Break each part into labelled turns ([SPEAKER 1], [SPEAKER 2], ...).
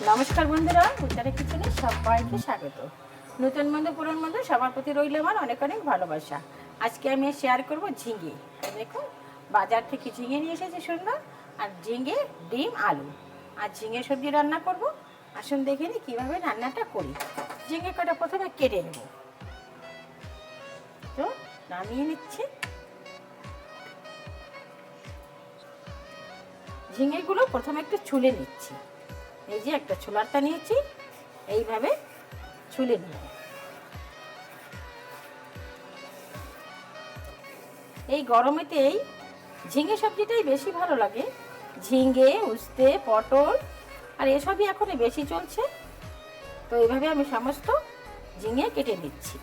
[SPEAKER 1] নমস্কার বন্ধুরা, উত্তরে কিচেনে সবাইকে স্বাগত। নতুন বন্ধু পুরন বন্ধু সবার প্রতি রইল আমার অনেক অনেক ভালোবাসা। আজকে আমি শেয়ার করব ঝিঙে। দেখুন, বাজার থেকে ঝিঙে নিয়ে এসেছি সুন্দর, আর ঝিঙে, ডিম, আলু আর ঝিঙে সবজি রান্না করব। আসুন দেখে নিই কীভাবে রান্নাটা করি। ঝিঙে কটা প্রথমে কেটে নেব, তো নামিয়ে নিচ্ছি। ঝিঙেগুলো প্রথমে একটু ছুলে নিচ্ছি। এই যে একটা ছুলারটা নিয়েছি, এইভাবে ছুলে নেব। এই গরমেতে এই ঝিঙে সবজিটাই বেশি ভালো লাগে। ঝিঙে, উস্তে, পটল আর এসবই এখন বেশি চলছে। তো এইভাবে আমি সমস্ত ঝিঙে কেটে নিচ্ছি।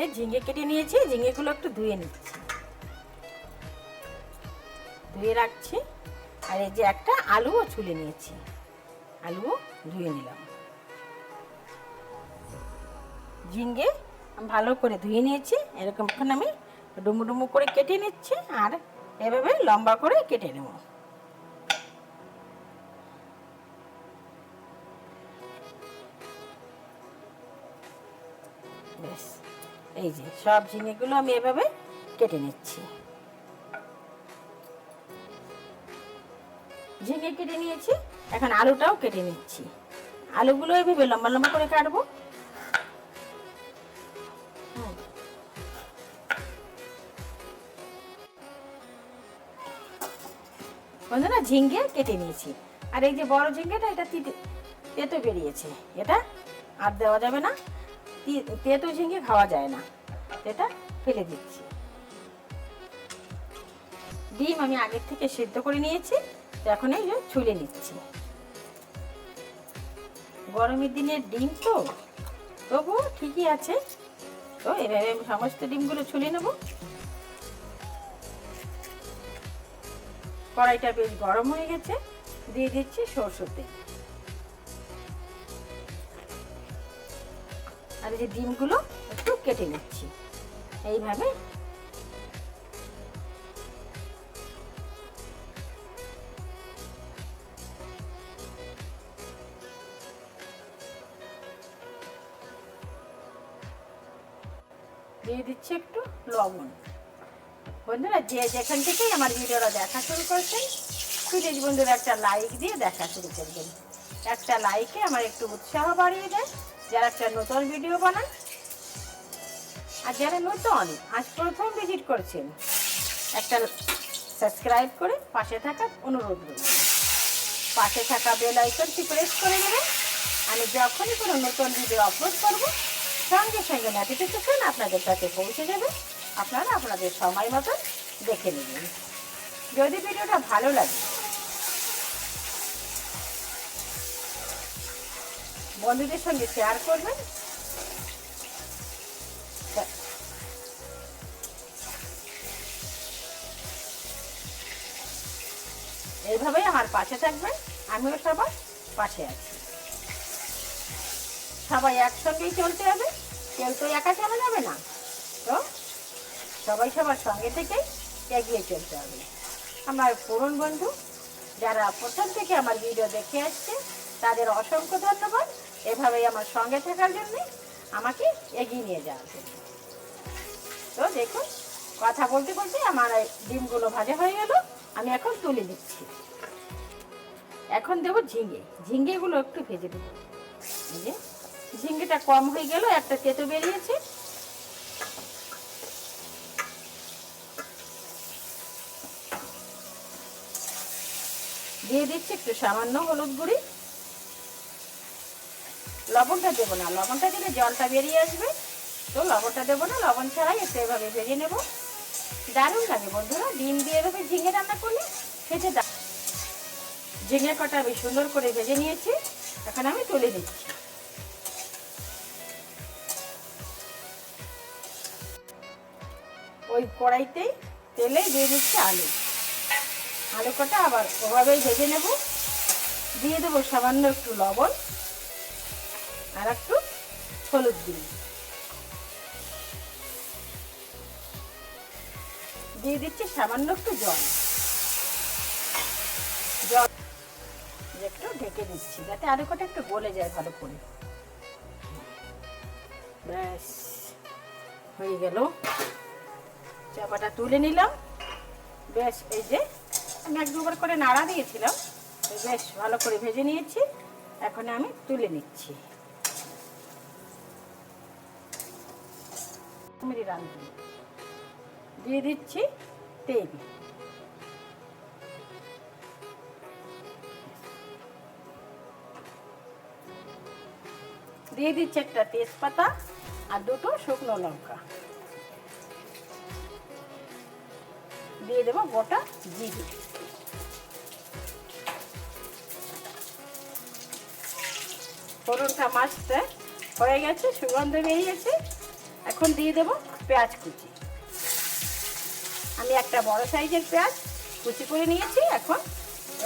[SPEAKER 1] এই ঝিঙে কেটে নিয়েছি, ঝিঙেগুলো একটু ধুয়ে নিচ্ছি, ধুয়ে রাখছি। আর এই যে একটা আলুও ছুলে নিয়েছি, আলুও ধুয়ে নিলাম। ঝিঙে ভালো করে ধুয়ে নিয়েছি। এরকম এখন আমি ডুমু ডুমু করে কেটে নিচ্ছি, আর এভাবে লম্বা করে কেটে নেব। বেশ, এই যে সব ঝিঙেগুলো আমি এভাবে কেটে নিচ্ছি। ঝিঙে কেটে নিয়েছি, এখন আলুটাও কেটে নিচ্ছি। আলুগুলো এভাবে লম্বা লম্বা করে কাটবো। বন্ধুরা, ঝিঙে কেটে নিয়েছি। আর এই যে বড় ঝিঙেটা, এটা তেতো বেরিয়েছে, এটা আর দেওয়া যাবে না। তেতো ঝিঙে খাওয়া যায় না, এটা ফেলে দিচ্ছি। ডিম আমি আগের থেকে সিদ্ধ করে নিয়েছি, তো এখন এই যে ছুলে নিচ্ছি। গরমের দিনের ডিম তো তবুও ঠিকই আছে। তো এভাবে আমি সমস্ত ডিমগুলো ছুলে নেব। কড়াইটা বেশ গরম হয়ে গেছে, দিয়ে দিচ্ছি সরষের তেল। আর এই যে ডিমগুলো একটু কেটে নিচ্ছি এইভাবে। দিয়ে দিচ্ছি একটু লবণ। বন্ধুরা, যে যেখান থেকেই আমার ভিডিওটা দেখা শুরু করছেন, প্লিজ বন্ধুরা একটা লাইক দিয়ে দেখা শুরু করবেন। একটা লাইকে আমার একটু উৎসাহ বাড়িয়ে দেয় যারা একটা নতুন ভিডিও বানান। আর যারা নতুন আজ প্রথম ভিজিট করছেন, একটা সাবস্ক্রাইব করে পাশে থাকার অনুরোধ রইল। পাশে থাকা বেল আইকনটি প্রেস করে দেবেন। আমি যখনই কোনো নতুন ভিডিও আপলোড করব, সঙ্গে সঙ্গে নোটিফিকেশন আপনাদের কাছে পৌঁছে যাবে। আপনারা আপনাদের সময় মতো দেখে নেবেন। যদি ভিডিওটা ভালো লাগে, বন্ধুদের সঙ্গে শেয়ার করবেন। এইভাবেই আমার পাশে থাকবেন, আমিও সবার পাশে আছি। সবাই একসঙ্গেই চলতে হবে, কেউ তো একা চলা যাবে না। তো সবাই সবার সঙ্গে থেকেই এগিয়ে চলতে হবে। আমার পুরন বন্ধু যারা প্রথম থেকে আমার ভিডিও দেখে আসছে, তাদের অসংখ্য ধন্যবাদ এভাবেই আমার সঙ্গে থাকার জন্য, আমাকে এগিয়ে নিয়ে যাওয়ার জন্য। তো দেখুন, কথা বলতে বলতে আমার ডিমগুলো ভাজা হয়ে গেল, আমি এখন তুলে দিচ্ছি। এখন দেবো ঝিঙে। ঝিঙেগুলো একটু ভেজে দেবো। এই যে ঝিঙেটা কম হয়ে গেল, একটা তেতো বেরিয়েছে। দিয়ে দিচ্ছি একটু সামান্য হলুদ গুঁড়ি। লবণটা দেবো না, লবণটা দিলে জলটা বেরিয়ে আসবে, তো লবণটা দেবো না। লবণ ছাড়াই একটু এভাবে ভেজে নেব। দারুণ লাগে বন্ধুরা, ডিম দিয়ে এভাবে ঝিঙে রান্না করলে খেতে দারুণ। ঝিঙে কটা আমি সুন্দর করে ভেজে নিয়েছি, এখন আমি তুলে দিচ্ছি। ওই কড়াইতেই তেলে দিয়ে দিচ্ছি আলু। আলু কটা আবার ওভাবেই ভেজে নেব। দিয়ে দেবো সামান্য একটু লবণ আর একটু হলুদ দিই। দিয়ে দিচ্ছি সামান্য একটু জল। একটু ঢেকে দিচ্ছি যাতে আলু কটা একটু গলে যায় ভালো করে। ব্যাস হয়ে গেল, চাপাটা তুলে নিলাম। বেশ এই যে আমি এক দুবার করে নাড়া দিয়েছিলাম, বেশ ভালো করে ভেজে নিয়েছি। এখন আমি তুলে নিচ্ছি। দিয়ে দিচ্ছি তেল, দিয়ে দিচ্ছি একটা তেজপাতা আর দুটো শুকনো লঙ্কা, দিয়ে দেবো গোটা জিরে। ফোড়নটা মাছতে হয়ে গেছে, সুগন্ধ বেরিয়েছে। এখন দিয়ে দেবো পেঁয়াজ কুচি। আমি একটা বড় সাইজের পেঁয়াজ কুচি করে নিয়েছি। এখন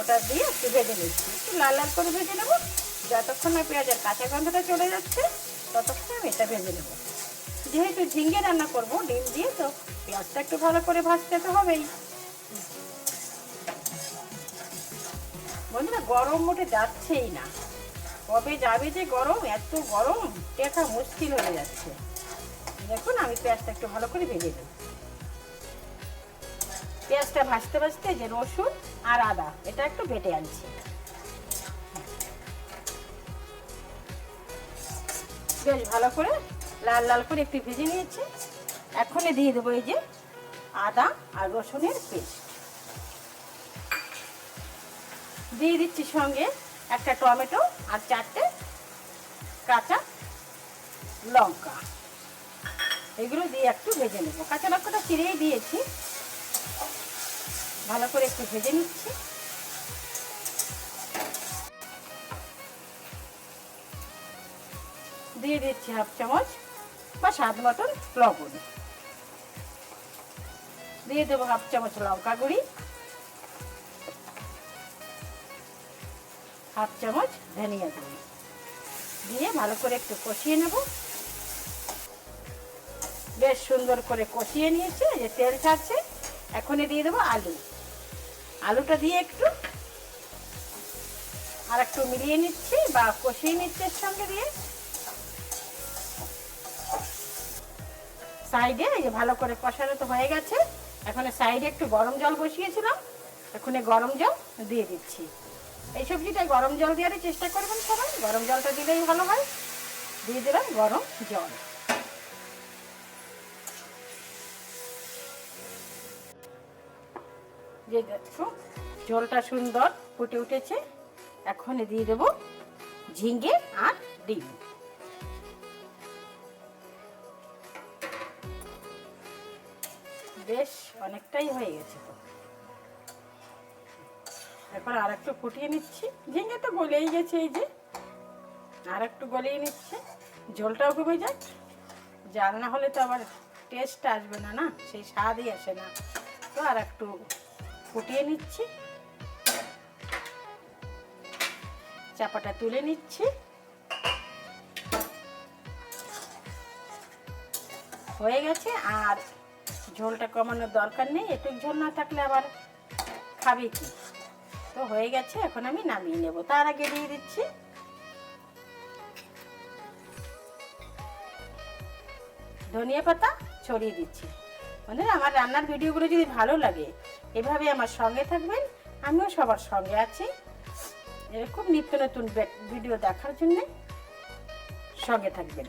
[SPEAKER 1] ওটা দিয়ে একটু ভেজে নিচ্ছি, একটু লাল লাল করে ভেজে নেবো। যতক্ষণ না পেঁয়াজের কাঁচা গন্ধটা চলে যাচ্ছে ততক্ষণ আমি এটা ভেজে নেব। যেহেতু ঝিঙ্গে রান্না করব ডিম দিয়ে, তো পেঁয়াজটা একটু ভালো করে ভাজতে তো হবেই। বন্ধুরা গরম মোটে যাচ্ছেই না, কবে যাবে যে গরম, এত গরম দেখা মুশকিল হয়ে যাচ্ছে। দেখুন আমি পেঁয়াজটা একটু ভালো করে ভেজে নেব। পেঁয়াজটা ভাজতে ভাজতে যে রসুন আর আদা এটা একটু বেটে আনছি। বেশ ভালো করে লাল লাল করে একটু ভেজে নিয়েছি। এখনই দিয়ে দেবো এই যে আদা আর রসুনের পেস্ট, দিয়ে দিচ্ছি সঙ্গে একটা টমেটো আর 4টে কাঁচা লঙ্কা। এগুলো দিয়ে একটু ভেজে নেব। কাঁচা লঙ্কাটা চিড়েই দিয়েছি, ভালো করে একটু ভেজে নিচ্ছি। দিয়ে দিচ্ছি হাফ চামচ বা স্বাদ মতন লবণ, দিয়ে দেবো হাফ চামচ লঙ্কা গুঁড়ি, হাফ চামচ ধনিয়া গুঁড়ি, দিয়ে ভালো করে একটু কষিয়ে নেব। বেশ সুন্দর করে কষিয়ে নিয়েছি, যে তেল ছাড়ছে। এখনই দিয়ে দেবো আলু। আলুটা দিয়ে একটু আর একটু মিলিয়ে নিচ্ছি বা কষিয়ে নিচ্ছি এর সঙ্গে দিয়ে। সাইডে এই যে ভালো করে কষানো তো হয়ে গেছে। এখন সাইডে একটু গরম জল বসিয়েছিলাম, এখন গরম জল দিয়ে দিচ্ছি। এই সবজিটায় গরম জল দেওয়ারই চেষ্টা করবেন সবাই, গরম জলটা দিলেই ভালো হয়। দিয়ে দিলাম গরম জল। যে দেখো ঝোলটা সুন্দর ফুটে উঠেছে। এখন দিয়ে দেবো ঝিঙ্গে আর ডিম। বেশ অনেকটাই হয়ে গেছে তো, এখন আর একটু ফুটিয়ে নিচ্ছি। ঝিঙ্গে তো গলেই গেছে, এই যে আর একটু গলিয়ে নিচ্ছে। ঝোলটাও কমে যাক, জাল না হলে তো আবার টেস্ট আসবে না, না সেই স্বাদই আসে না। তো আর একটু ফুটিয়ে নিচ্ছি, চাপাটা তুলে নিচ্ছি। হয়ে গেছে, আর ঝোলটা কমানোর দরকার নেই। একটু ঝোল না থাকলে আবার খাবে কি। তো হয়ে গেছে, এখন আমি নামিয়ে নেব। তার আগে দিয়ে দিচ্ছি ধনিয়া পাতা ছড়িয়ে দিচ্ছি। বন্ধুরা আমার রান্নার ভিডিওগুলো যদি ভালো লাগে এভাবে আমার সঙ্গে থাকবেন, আমিও সবার সঙ্গে আছি। এরকম নিত্য নতুন ভিডিও দেখার জন্য সঙ্গে থাকবেন।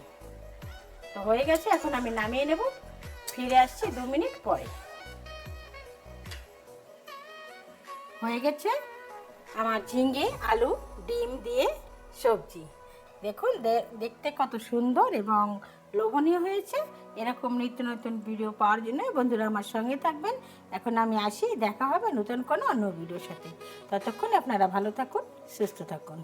[SPEAKER 1] তো হয়ে গেছে, এখন আমি নামিয়ে নেব। ফিরে আসছি 2 মিনিট পরে। হয়ে গেছে আমার ঝিঙ্গে আলু ডিম দিয়ে সবজি। দেখুন দেখতে কত সুন্দর এবং লোভনীয় হয়েছে। এরকম নিত্য নতুন ভিডিও পাওয়ার জন্য বন্ধুরা আমার সঙ্গে থাকবেন। এখন আমি আসি, দেখা হবে নতুন কোনো অন্য ভিডিওর সাথে। ততক্ষণ আপনারা ভালো থাকুন, সুস্থ থাকুন।